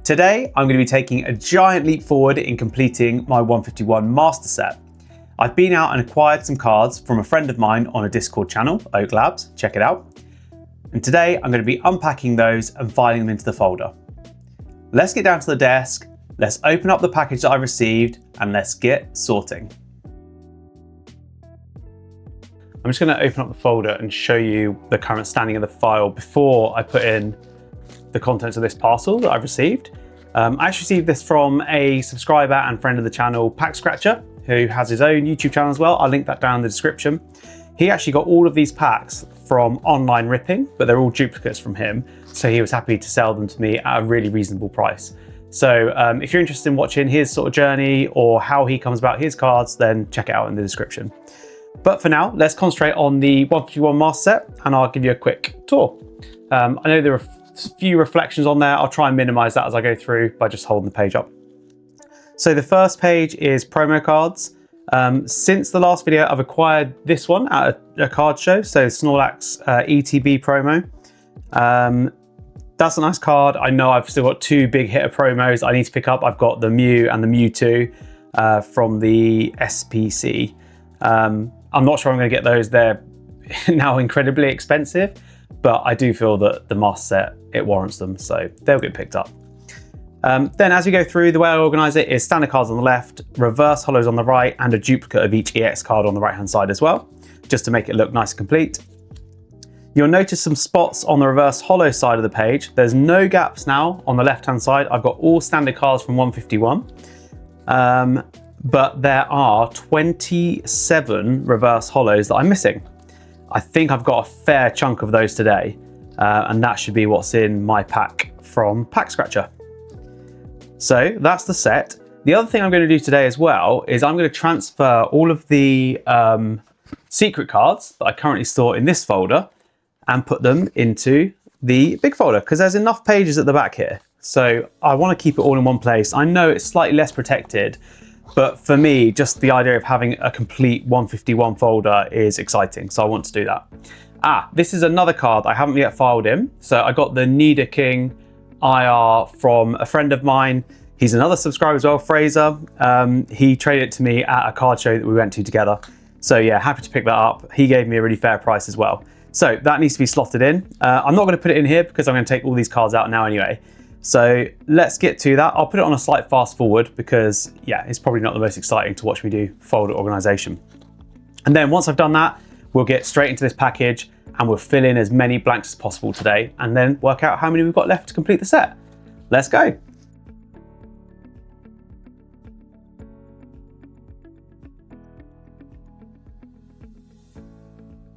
Today, I'm going to be taking a giant leap forward in completing my 151 master set. I've been out and acquired some cards from a friend of mine on a Discord channel, Oak Labs, check it out. And today I'm going to be unpacking those and filing them into the folder. Let's get down to the desk, let's open up the package that I received, and let's get sorting. I'm just going to open up the folder and show you the current standing of the file before I put in the contents of this parcel that I've received. I actually received this from a subscriber and friend of the channel, Packscratcher, who has his own YouTube channel as well. I'll link that down in the description. He actually got all of these packs from online ripping, but they're all duplicates from him. So he was happy to sell them to me at a really reasonable price. So if you're interested in watching his sort of journey or how he comes about his cards, then check it out in the description. But for now, let's concentrate on the 151 master set and I'll give you a quick tour. I know there are few reflections on there. I'll try and minimize that as I go through by just holding the page up. So the first page is promo cards. Since the last video, I've acquired this one at a card show. So Snorlax ETB promo. That's a nice card. I know I've still got two big hitter promos I need to pick up. I've got the Mew and the Mewtwo from the SPC. I'm not sure I'm going to get those. They're now incredibly expensive, but I do feel that the master set, it warrants them, so they'll get picked up. Then as we go through, the way I organise it is standard cards on the left, reverse holos on the right, and a duplicate of each EX card on the right hand side as well, just to make it look nice and complete. You'll notice some spots on the reverse holo side of the page. There's no gaps now on the left hand side. I've got all standard cards from 151, but there are 27 reverse holos that I'm missing. I think I've got a fair chunk of those today, and that should be what's in my pack from Packscratcher. So that's the set. The other thing I'm going to do today as well is I'm going to transfer all of the secret cards that I currently store in this folder and put them into the big folder because there's enough pages at the back here. So I want to keep it all in one place. I know it's slightly less protected, but for me, just the idea of having a complete 151 folder is exciting, so I want to do that. This is another card I haven't yet filed in. So I got the Nidoking IR from a friend of mine. He's another subscriber as well, Fraser. He traded it to me at a card show that we went to together. So yeah, happy to pick that up. He gave me a really fair price as well. So that needs to be slotted in. I'm not going to put it in here because I'm going to take all these cards out now anyway. So let's get to that. I'll put it on a slight fast forward because yeah, it's probably not the most exciting to watch me do folder organization. And then once I've done that, we'll get straight into this package and we'll fill in as many blanks as possible today and then work out how many we've got left to complete the set. Let's go.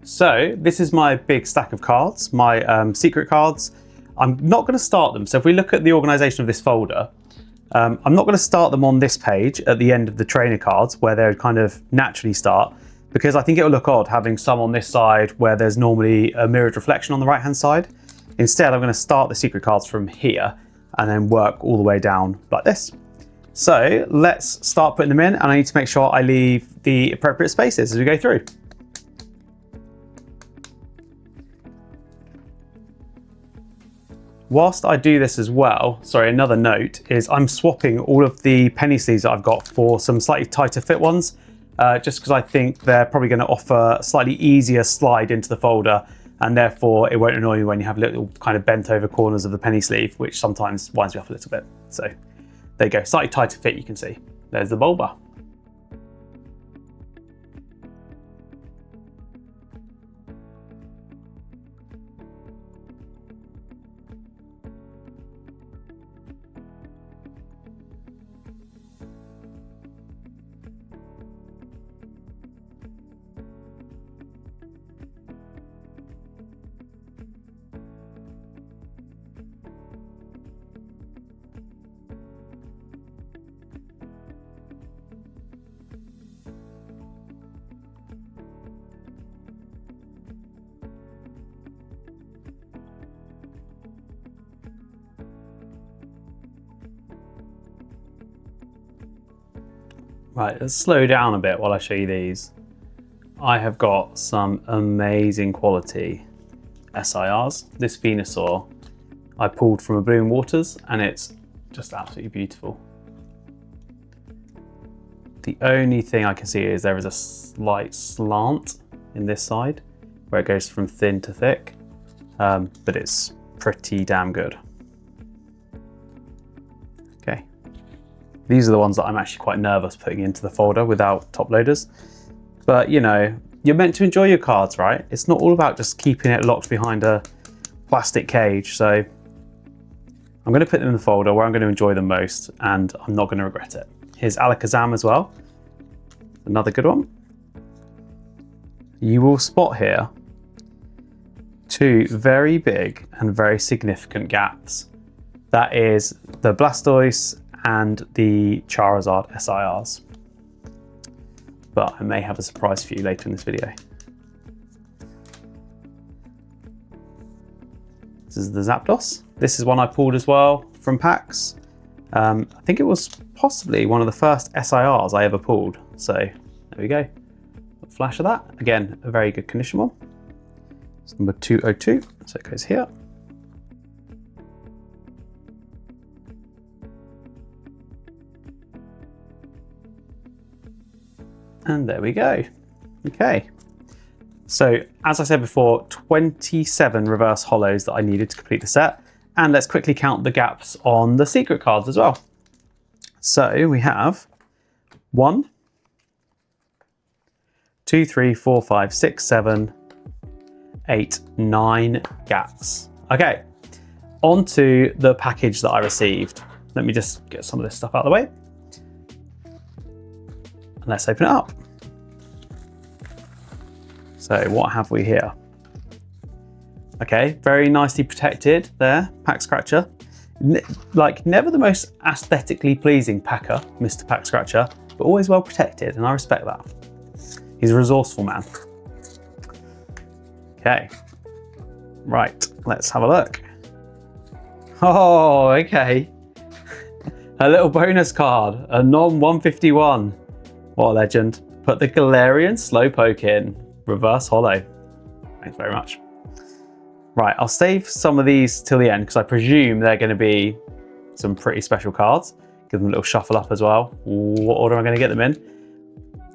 So this is my big stack of cards, my secret cards. I'm not going to start them. So if we look at the organization of this folder, I'm not going to start them on this page at the end of the trainer cards where they would kind of naturally start, because I think it will look odd having some on this side where there's normally a mirrored reflection on the right hand side. Instead, I'm going to start the secret cards from here and then work all the way down like this. So let's start putting them in, and I need to make sure I leave the appropriate spaces as we go through. Whilst I do this as well, sorry, another note is I'm swapping all of the penny sleeves that I've got for some slightly tighter fit ones, just because I think they're probably going to offer a slightly easier slide into the folder, and therefore it won't annoy you when you have little kind of bent over corners of the penny sleeve, which sometimes winds me up a little bit. So there you go, slightly tighter fit, you can see. There's the Bulba. Right, let's slow down a bit while I show you these. I have got some amazing quality SIRs. This Venusaur I pulled from a Bloom Waters, and it's just absolutely beautiful. The only thing I can see is there is a slight slant in this side where it goes from thin to thick, but it's pretty damn good. Okay, these are the ones that I'm actually quite nervous putting into the folder without top loaders, but you know, you're meant to enjoy your cards, right? It's not all about just keeping it locked behind a plastic cage. So I'm going to put them in the folder where I'm going to enjoy them most, and I'm not going to regret it. Here's Alakazam as well, another good one. You will spot here two very big and very significant gaps. That is the Blastoise and the Charizard SIRs. But I may have a surprise for you later in this video. This is the Zapdos. This is one I pulled as well from packs. I think it was possibly one of the first SIRs I ever pulled. So there we go. A flash of that. Again, a very good condition one. It's number 202, so it goes here. And there we go. Okay. So as I said before, 27 reverse hollows that I needed to complete the set. And let's quickly count the gaps on the secret cards as well. So we have 1, 2, 3, 4, 5, 6, 7, 8, 9 gaps. Okay, on to the package that I received. Let me just get some of this stuff out of the way. And let's open it up. So what have we here? Okay, very nicely protected there, Packscratcher. Like, never the most aesthetically pleasing packer, Mr. Packscratcher, but always well protected, and I respect that. He's a resourceful man. Okay, right, let's have a look. Oh, okay. A little bonus card, a non-151. What a legend. Put the Galarian Slowpoke in, reverse hollow. Thanks very much. Right, I'll save some of these till the end because I presume they're going to be some pretty special cards. Give them a little shuffle up as well. What order am I going to get them in?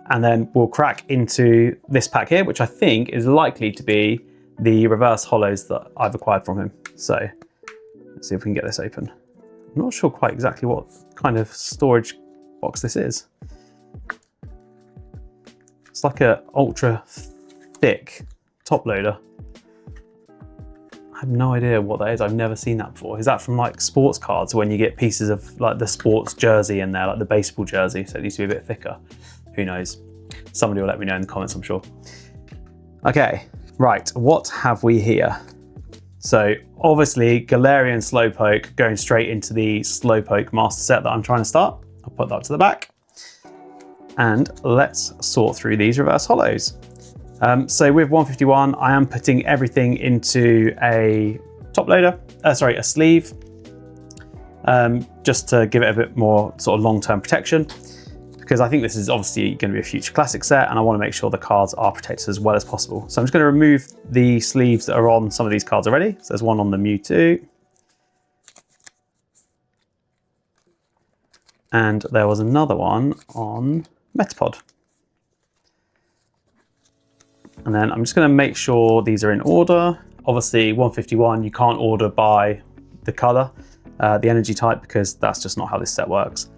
And then we'll crack into this pack here, which I think is likely to be the reverse hollows that I've acquired from him. So let's see if we can get this open. I'm not sure quite exactly what kind of storage box this is. It's like a ultra thick top loader. I have no idea what that is. I've never seen that before. Is that from like sports cards when you get pieces of like the sports jersey in there, like the baseball jersey, so it needs to be a bit thicker? Who knows? Somebody will let me know in the comments, I'm sure. Okay, right, what have we here? So obviously Galarian Slowpoke going straight into the Slowpoke master set that I'm trying to start. I'll put that to the back. And let's sort through these reverse hollows. So with 151, I am putting everything into a top loader, a sleeve, just to give it a bit more sort of long-term protection, because I think this is obviously going to be a future classic set and I want to make sure the cards are protected as well as possible. So I'm just going to remove the sleeves that are on some of these cards already. So there's one on the Mewtwo. And there was another one on Metapod. And then I'm just going to make sure these are in order. Obviously 151, you can't order by the color, the energy type, because that's just not how this set works.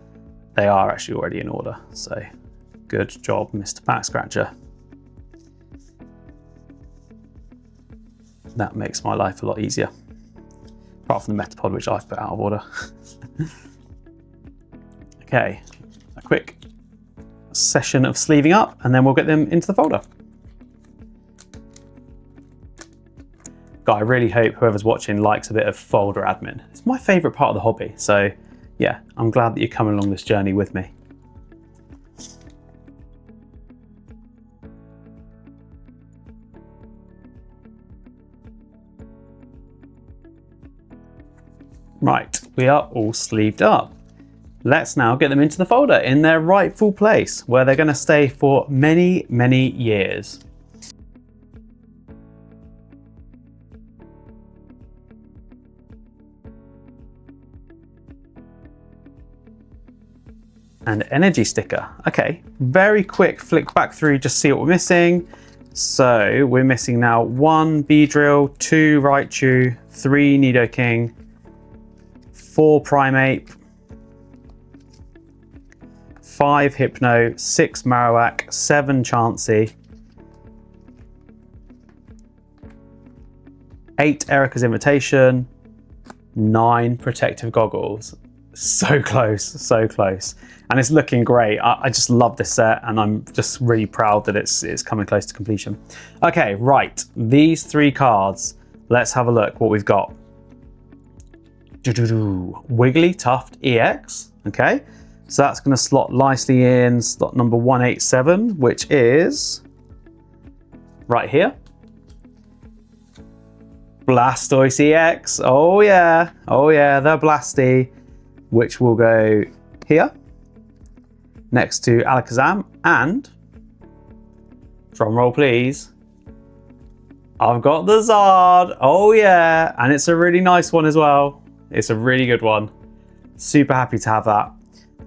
They are actually already in order. So good job, Mr. Packscratcher. That makes my life a lot easier. Apart from the Metapod, which I've put out of order. Okay, a quick session of sleeving up and then we'll get them into the folder. God, I really hope whoever's watching likes a bit of folder admin. It's my favorite part of the hobby. So yeah, I'm glad that you're coming along this journey with me. Right, we are all sleeved up. Let's now get them into the folder in their rightful place, where they're going to stay for many, many years. and energy sticker. Okay, very quick flick back through, just see what we're missing. So we're missing now 1 Beedrill, 2 Raichu, 3 Nidoking, 4 Primeape, 5 Hypno, 6 Marowak, 7 Chansey, 8 Erica's Invitation, 9 Protective Goggles. So close, so close. And it's looking great. I just love this set, and I'm just really proud that it's coming close to completion. Okay, right, these 3 cards, let's have a look what we've got. Wigglytuff EX, okay. So that's gonna slot nicely in slot number 187, which is right here. Blastoise EX, oh yeah, the Blasty, which will go here, next to Alakazam, and, drum roll please, I've got the Zard, oh yeah, and it's a really nice one as well. It's a really good one. Super happy to have that.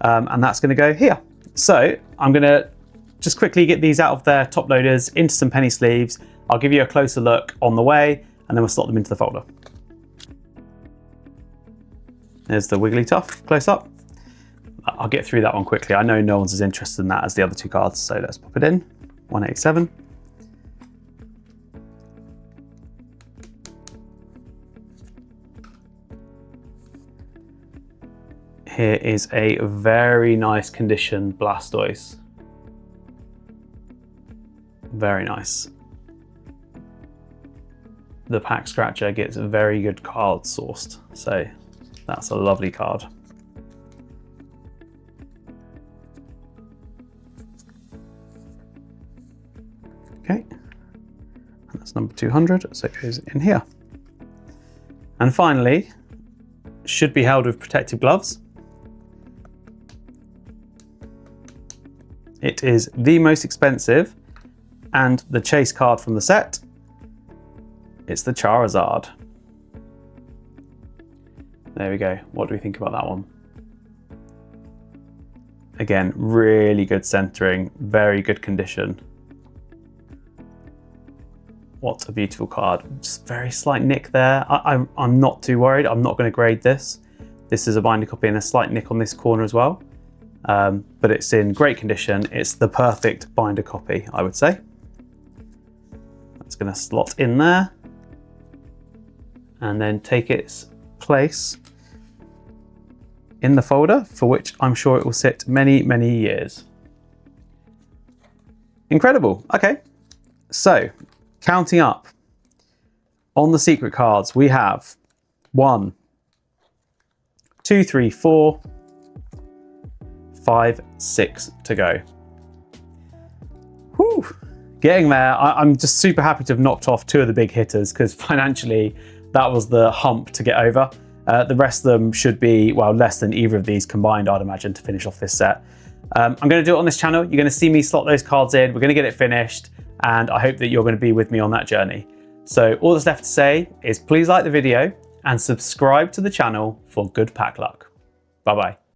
And that's gonna go here. So I'm gonna just quickly get these out of their top loaders into some penny sleeves. I'll give you a closer look on the way, and then we'll slot them into the folder. There's the Wigglytuff close up. I'll get through that one quickly. I know no one's as interested in that as the other 2 cards, so let's pop it in. 187. Here is a very nice condition Blastoise. Very nice. The Packscratcher gets very good cards sourced, so that's a lovely card. Okay, and that's number 200, so it goes in here. And finally, should be held with protective gloves. It is the most expensive and the chase card from the set. It's the Charizard. There we go. What do we think about that one? Again, really good centering, very good condition. What a beautiful card. Just very slight nick there. I'm not too worried. I'm not going to grade this. This is a binder copy and a slight nick on this corner as well. But it's in great condition. It's the perfect binder copy, I would say. That's going to slot in there and then take its place in the folder, for which I'm sure it will sit many, many years. Incredible. Okay, so counting up on the secret cards, we have 1, 2, 3, 4, 5, 6 to go. Whew, getting there. I'm just super happy to have knocked off 2 of the big hitters, because financially that was the hump to get over. The rest of them should be, well, less than either of these combined, I'd imagine, to finish off this set. I'm going to do it on this channel. You're going to see me slot those cards in. We're going to get it finished, and I hope that you're going to be with me on that journey. So all that's left to say is please like the video and subscribe to the channel for good pack luck. Bye-bye.